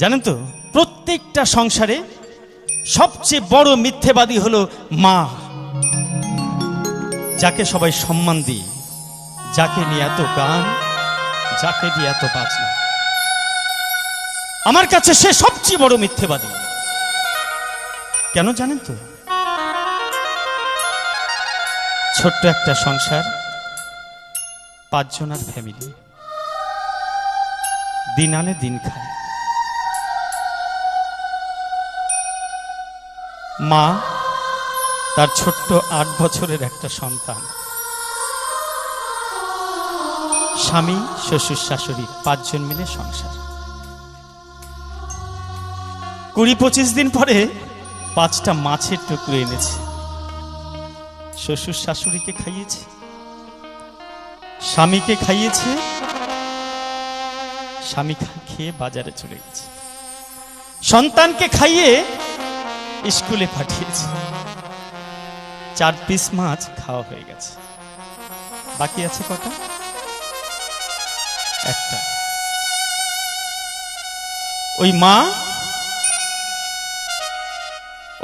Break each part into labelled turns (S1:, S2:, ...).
S1: জানেন তো, প্রত্যেকটা সংসারে সবচেয়ে বড় মিথ্যেবাদী হলো মা, যাকে সবাই সম্মান দিই, যাকে নিয়ে এত গান, যাকে নিয়ে এত বাজনা, আমার কাছে সে সবচেয়ে বড় মিথ্যেবাদী। কেন জানেন তো? ছোট্ট একটা সংসার, 5 জনের ফ্যামিলি, দিন আনে দিন খায়। মা তার ছোট্ট 8 বছরের একটা সন্তান, স্বামী শ্বশুর শাশুড়ি 5 জন মিলে সংসার। 20-25 দিন পরে 5টা মাছের টুকরো এনেছে, শ্বশুর শাশুড়িকে খাইয়েছে, স্বামীকে খাইয়েছে, স্বামী খেয়ে বাজারে চলে গেছে, সন্তানকে খাইয়ে স্কুলে পাঠিয়েছে। 4 পিস মাছ খাওয়া হয়ে গেছে, বাকি আছে কটা? একটা। ওই মা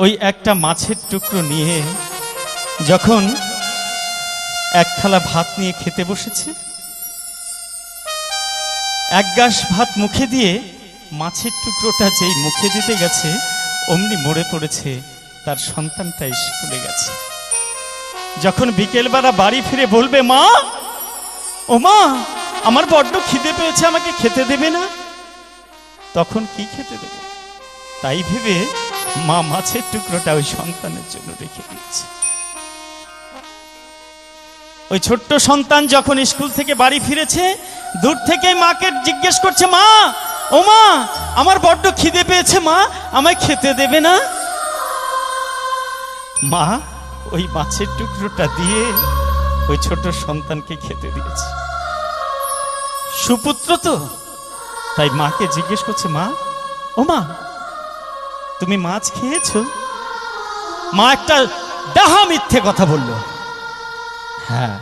S1: ওই একটা মাছের টুকরো নিয়ে যখন এক থালা ভাত নিয়ে খেতে বসেছে, 1 গাস ভাত মুখে দিয়ে মাছের টুকরোটা যেই মুখে দিতে গেছে, অমনি মরে পড়েছে তার সন্তানটা স্কুলে গেছে। যখন বিকেলবেলা বাড়ি ফিরে বলবে, মা, ও মা, আমার বড্ড খিদে পেয়েছে, আমাকে খেতে দেবে না? তখন কি খেতে দেবে? তাই ভেবে মা মাছের টুকরোটা ওই সন্তানের জন্য রেখে দিয়েছে। ওই ছোট্ট সন্তান যখন স্কুল থেকে বাড়ি ফিরেছে, দূর থেকে মাকে জিজ্ঞেস করছে, মা, ও মা, আমার বড্ড খিদে পেয়েছে, মা, আমায় খেতে দেবে না? মা ওই মাছের টুকরোটা দিয়ে ওই ছোট সন্তানকে খেতে দিয়েছে। সুপুত্র তো, তাই মাকে জিজ্ঞেস করছে, মা, ও মা, তুমি মাছ খেয়েছো? মা একটা ডাহা মিথ্যে কথা বলল, হ্যাঁ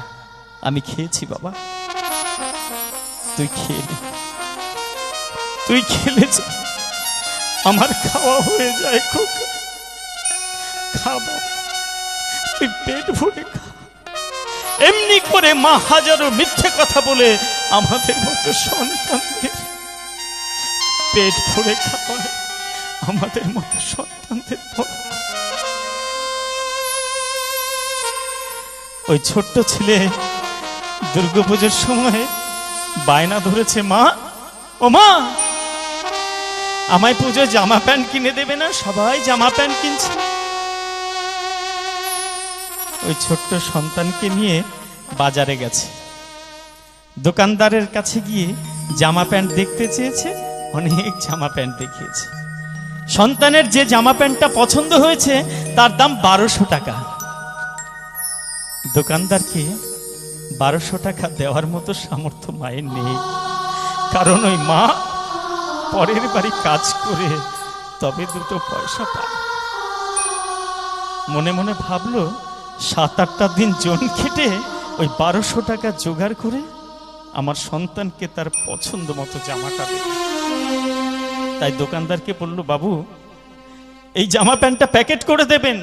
S1: আমি খেয়েছি বাবা। তুই খেয়ে নে, তুই খেলে যা, আমার খাওয়া হয়ে যায়, খোকা, খা বাবা, তুই পেট ভরে খা। এমনি করে মা হাজারো মিথ্যে কথা বলে আমাদের মতো সন্তানদের পেট ভরে খাওয়ায়, আমাদের মতো সন্তানদের বড়। ওই ছোট্ট ছেলে দুর্গাপুজোর সময় বায়না ধরেছে, মা, ও মা, আমায় পুজো জামা প্যান্ট কিনে দেবে না? সবাই জামা প্যান্ট কিনছে। ওই ছোট্ট সন্তানকে নিয়ে বাজারে গেছে, দোকানদারের কাছে গিয়ে জামা প্যান্ট দেখতে চেয়েছে, অনেক জামা প্যান্ট দেখিয়েছে। সন্তানের যে জামা প্যান্টটা পছন্দ হয়েছে তার দাম 1200 টাকা। দোকানদারকে 1200 টাকা দেওয়ার মতো সামর্থ্য মায়ের নেই, কারণ ওই মা পরের বাড়ি কাজ করে তবে 2 পয়সা পায়। মনে মনে ভাবলো, 7-8টা দিন জন খেটে ওই 1200 টাকা জোগাড় করে আমার সন্তানকে তার পছন্দ মতো জামাটা দেবে। তাই দোকানদারকে বলল, বাবু, এই জামা প্যান্টটা প্যাকেট করে দেবেন,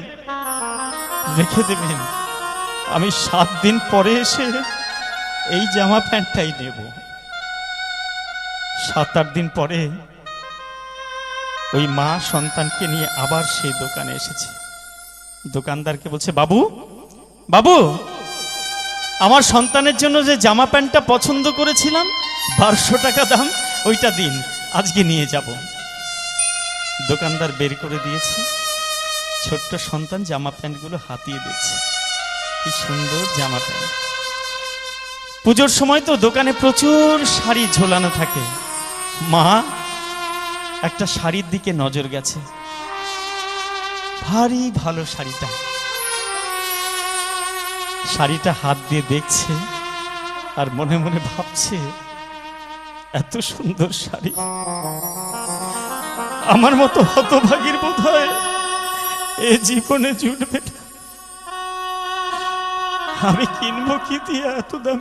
S1: রেখে দেবেন, আমি 7 দিন পরে এসে এই জামা প্যান্টটাই নেব। 7-8 দিন পরে ওই মা সন্তানকে নিয়ে আবার সেই দোকানে এসেছে। দোকানদারকে বলছে, বাবু, বাবু, আমার সন্তানের জন্য যে জামা প্যান্টটা পছন্দ করেছিলাম, 1200 টাকা দাম, ওইটা দিন, আজকে নিয়ে যাব। দোকানদার বের করে দিয়েছে, ছোট্ট সন্তান জামা প্যান্টগুলো হাতিয়ে দিচ্ছে, কি সুন্দর জামা প্যান্ট। পুজোর সময় তো দোকানে প্রচুর শাড়ি ঝোলানো থাকে। মা একটা শাড়ির দিকে নজর গেছে, ভারী ভালো শাড়িটা, শাড়িটা হাত দিয়ে দেখছে আর মনে মনে ভাবছে, এত সুন্দর শাড়ি আমার মতো হতভাগীর বোধহয় এ জীবনে জুটবে না। আমি কিনবো কি দিয়ে এত দাম?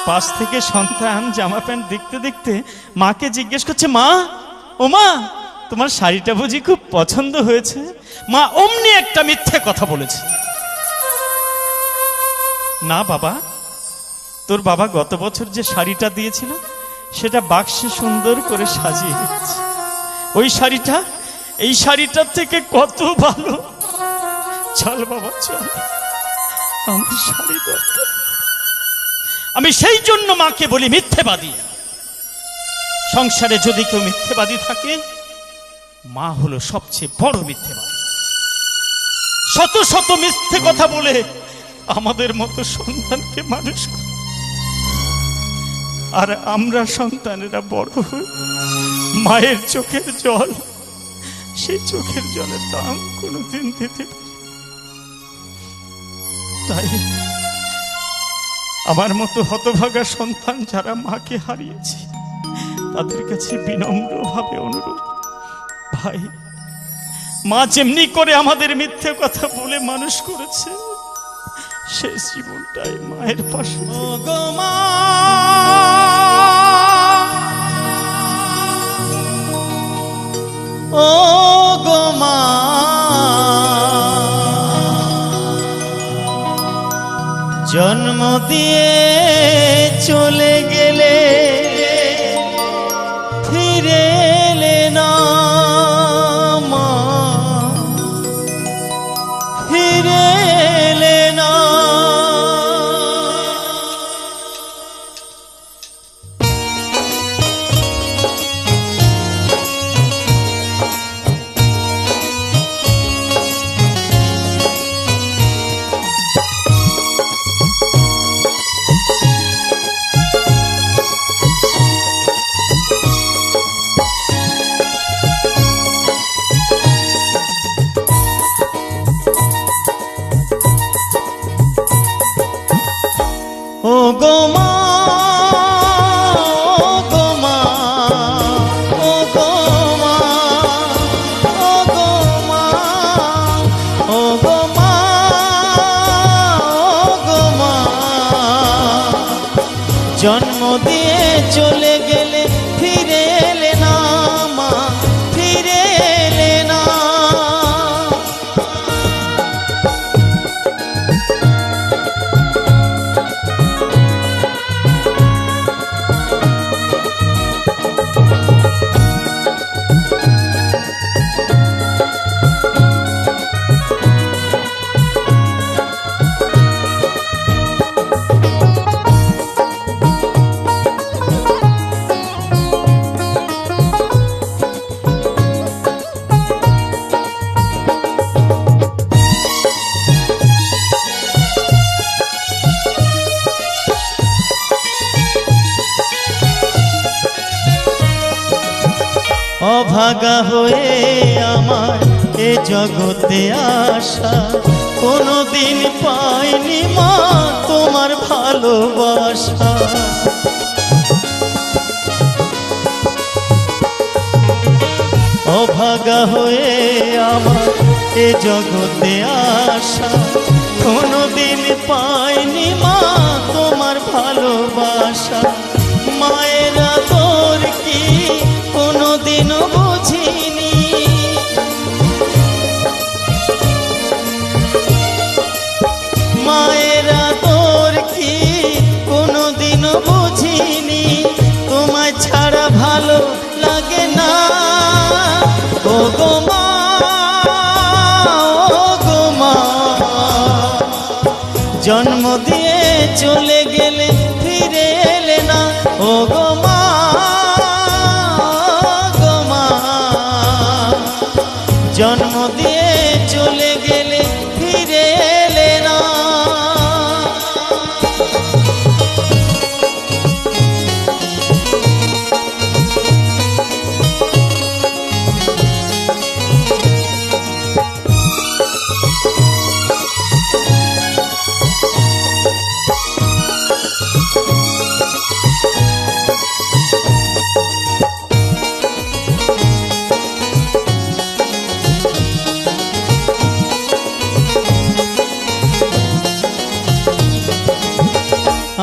S1: পাশ থেকে সন্তান জামা প্যান্ট দেখতে দেখতে মাকে জিজ্ঞেস করছে, মা ও মা, তোমার শাড়িটা বুঝি খুব পছন্দ হয়েছে? মা অমনি একটা মিথ্যে কথা বলেছে, না বাবা, তোর বাবা গত বছর যে শাড়িটা দিয়েছিল সেটা বাক্সে সুন্দর করে সাজিয়ে রেখেছে। ওই শাড়িটা এই শাড়িটার থেকে কত ভালো। চল বাবা চল, আমার শাড়ি দরকার। আমি সেই জন্য মাকে বলি মিথ্যেবাদী। সংসারে যদি কেউ মিথ্যেবাদী থাকে, মা হলো সবচেয়ে বড় মিথ্যেবাদী। শত শত মিথ্যে কথা বলে আমাদের মতো সন্তানকে মানুষ করে, আর আমরা সন্তানেরা বড় হই মায়ের চোখের জল, সেই চোখের জলের দাম কোনোদিন দিতে পারি। তাই আমার মতো হতভাগা সন্তান যারা মাকে হারিয়েছে, তাদের কাছে বিনম্রভাবে অনুরোধ, ভাই, মা যেমনি করে আমাদের মিথ্যে কথা বলে মানুষ করেছে, শেষ জীবনটাই মায়ের পাশে। ও গো মা, ও গো মা, জন্ম দিয়ে চলে গেলে ফিরে এলে না মা, ফিরে এলে না। ও গো মা, ও গো মা, ও গো মা, ও গো মা, ও গো মা, ও গো মা, জন্ম দিয়ে চলে গেলে ফিরে এলে না মা, ফিরে এলে না। অভাগা হয়ে আমার এ জগতে আসা, কোনোদিন পাইনি মা তোমার ভালোবাসা। অভাগা হয়ে আমার এ জগতে আসা, কোনোদিন পাইনি মা তোমার ভালোবাসা। মায়ের আদর কি কোনোদিনও বুঝিনি, মায়ের আদর কি কোনোদিনও বুঝিনি, তোমায় ছাড়া ভালো লাগে না। ও গো মা, ও গো মা, জন্ম দিয়ে চলে গেলে ফিরে এলে না। ও গো মা,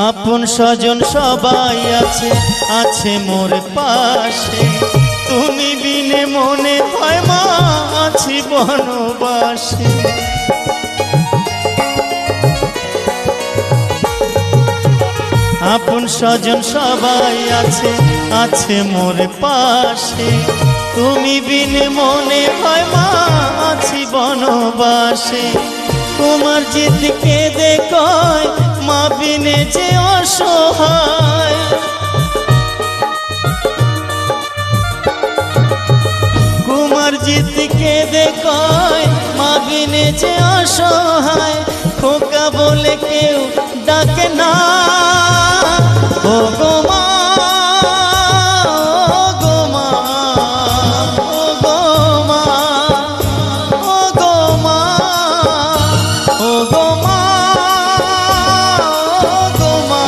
S1: আপন স্বজন সবাই আছে, আছে মোর পাশে, তুমি বিনে মনে হয় মা আছি বনবাসে। আপন স্বজন সবাই আছে, আছে মোর পাশে, তুমি বিনে মনে হয় মা আছি বনবাসে। তোমার জিত কেঁদে কয় মা বিনে যে অসহায়, কুমার জিত কেঁদে কয় মা বিনে যে অসহায়। খোকা বলে কেউ ডাকে না, ও গো মা, ও গো মা, ও গো মা, ও গো মা, ও গো মা, ও গো মা।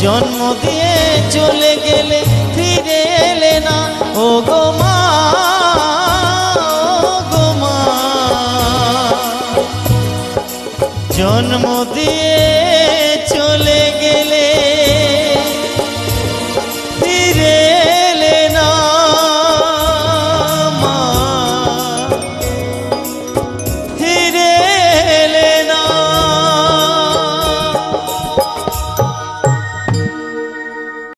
S1: জন্ম দিয়ে চলে গেলে ফিরে এলে না, ও গো মা, ও গো মা। জন্ম দিয়ে